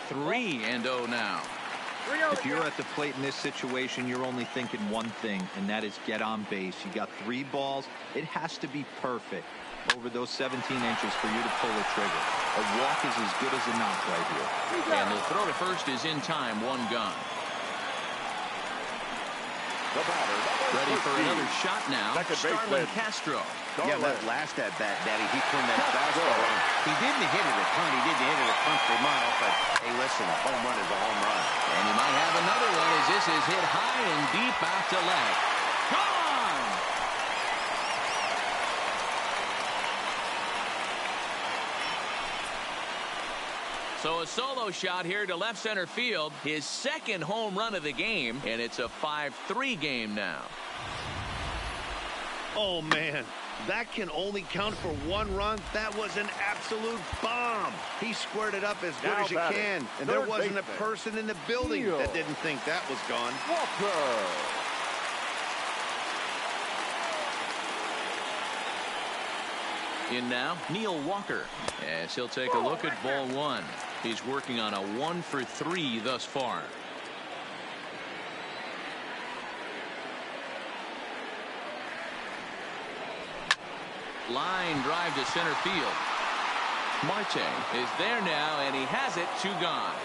Three and 0 now. If you're at the plate in this situation, you're only thinking one thing, and that is get on base. You got 3 balls. It has to be perfect over those 17 inches for you to pull the trigger. A walk is as good as a knock right here. And the throw to first is in time. One gone. Ready for another shot now. Starlin Castro. Yeah, that last at bat, Daddy, he turned that fastball on. He didn't hit it a ton. He didn't hit it a country mile, but hey, listen, a home run is a home run. And he might have another one as this is hit high and deep out to left. Gone! So a solo shot here to left center field. His second home run of the game, and it's a 5-3 game now. Oh, man. That can only count for 1 run. That was an absolute bomb. He squared it up as good as you can. And there wasn't a person in the building that didn't think that was gone. In now, Neil Walker, as he'll take a look at ball one. He's working on a 1-for-3 thus far. Line drive to center field. Marte is there now, and he has it. 2 gone.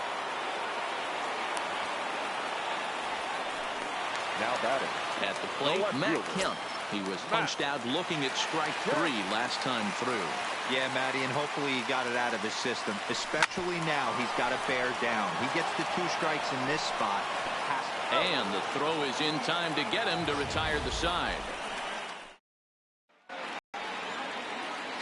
Now batting at the plate, Matt Kemp. He was punched out looking at strike 3 last time through. Yeah, Matty, and hopefully he got it out of his system. Especially now, he's got to bear down. He gets the 2 strikes in this spot. And the throw is in time to get him to retire the side.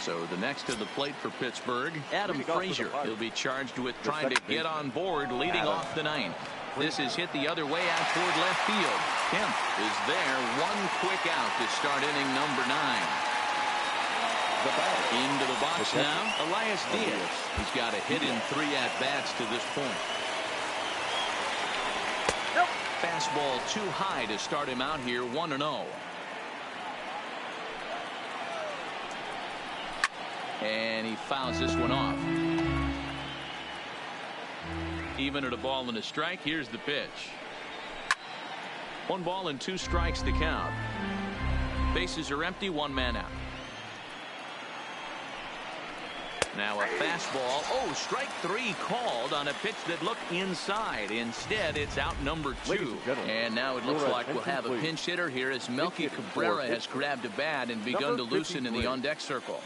So the next to the plate for Pittsburgh, Adam Frazier. He'll be charged with trying to get on board leading off the ninth. This is hit the other way out toward left field. Kemp is there. 1 quick out to start inning number 9. Into the box now, Elias Diaz. He's got a hit in 3 at-bats to this point. Fastball too high to start him out here, 1-0. And he fouls this one off. Even at a ball and a strike, here's the pitch. 1 ball and 2 strikes to count. Bases are empty, 1 man out. Now a fastball. Oh, strike 3 called on a pitch that looked inside. Instead, it's out number 2. And now it looks like we'll have a pinch hitter here as Melky Cabrera has grabbed a bat and begun to loosen in the on-deck circle.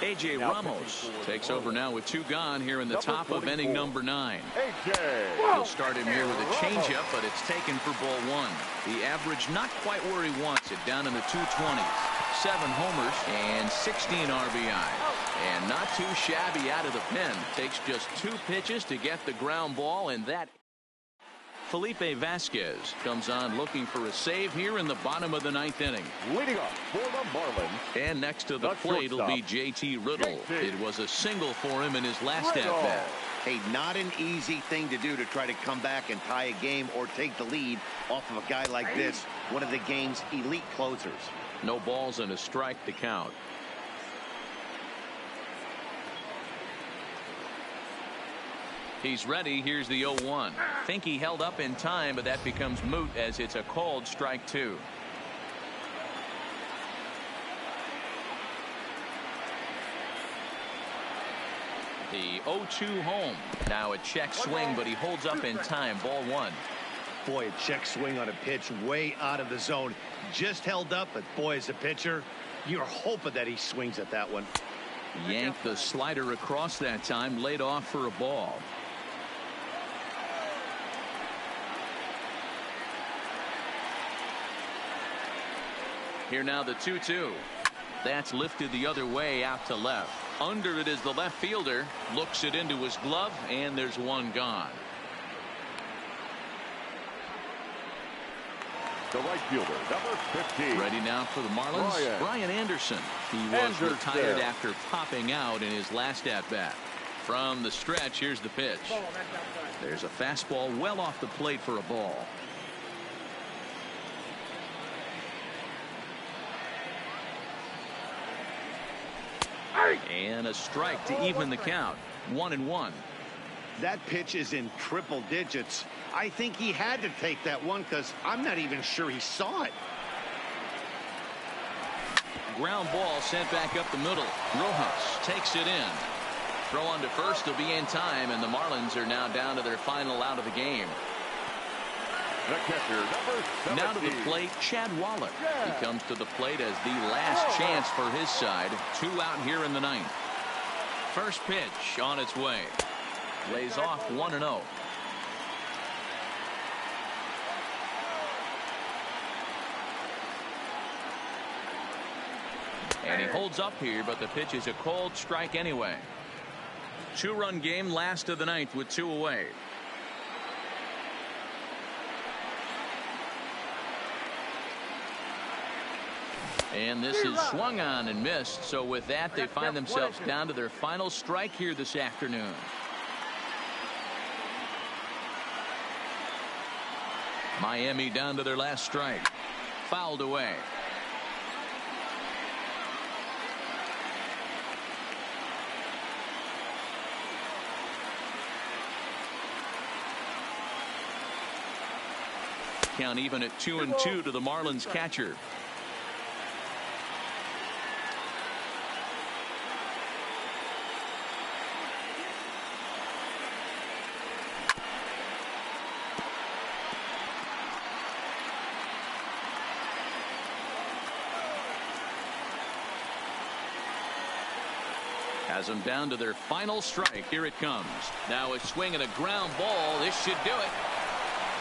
A.J. Ramos takes over now with 2 gone here in the top of inning number 9. He'll start him here with a changeup, but it's taken for ball 1. The average not quite where he wants it, down in the 220s. 7 homers and 16 RBI. And not too shabby out of the pen. Takes just 2 pitches to get the ground ball, and that Felipe Vasquez comes on looking for a save here in the bottom of the 9th inning. Leading up for the Marlins. And next to the plate will be J.T. Riddle. It was a single for him in his last at-bat. Hey, not an easy thing to do to try to come back and tie a game or take the lead off of a guy like this, one of the game's elite closers. No balls and a strike to count. He's ready. Here's the 0-1. Think he held up in time, but that becomes moot as it's a called strike 2. The 0-2 home. Now a check swing, but he holds up in time. Ball 1. Boy, a check swing on a pitch way out of the zone. Just held up, but boy, as a pitcher, you're hoping that he swings at that one. Yanked the slider across that time, laid off for a ball. Here now the 2-2. That's lifted the other way out to left. Under it is the left fielder. Looks it into his glove, and there's one gone. The right fielder, number 15. Ready now for the Marlins, Brian Anderson. He was retired after popping out in his last at-bat. From the stretch, here's the pitch. There's a fastball well off the plate for a ball. And a strike to even the count. 1-1. That pitch is in triple digits. I think he had to take that one because I'm not even sure he saw it. Ground ball sent back up the middle. Rojas takes it in. Throw on to first will be in time, and the Marlins are now down to their final out of the game. The catcher, number 17. Now to the plate, Chad Wallach. He comes to the plate as the last chance for his side. 2 out here in the 9th. First pitch on its way. Lays off 1-0. And he holds up here, but the pitch is a cold strike anyway. 2-run game, last of the 9th with 2 away. And this is swung on and missed. So with that, they find themselves down to their final strike here this afternoon. Miami down to their last strike. Fouled away. Count even at 2-2 to the Marlins catcher. Has them down to their final strike. Here it comes. Now a swing and a ground ball. This should do it.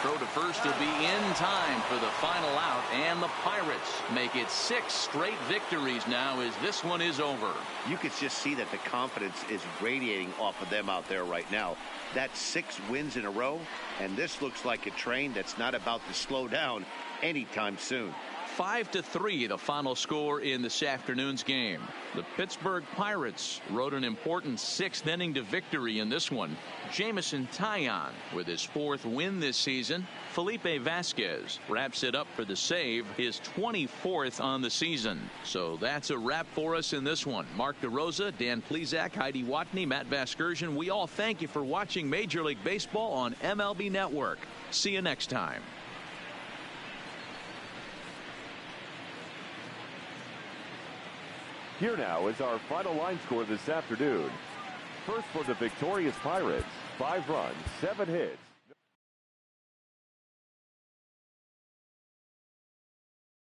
Throw to first will be in time for the final out, and the Pirates make it 6 straight victories now as this one is over. You could just see that the confidence is radiating off of them out there right now. That's 6 wins in a row, and this looks like a train that's not about to slow down anytime soon. 5-3 the final score in this afternoon's game. The Pittsburgh Pirates rode an important 6th inning to victory in this one. Jameson Taillon with his 4th win this season. Felipe Vasquez wraps it up for the save, his 24th on the season. So that's a wrap for us in this one. Mark DeRosa, Dan Plesac, Heidi Watney, Matt Vasgersian. We all thank you for watching Major League Baseball on MLB Network. See you next time. Here now is our final line score this afternoon. First for the victorious Pirates, 5 runs, 7 hits.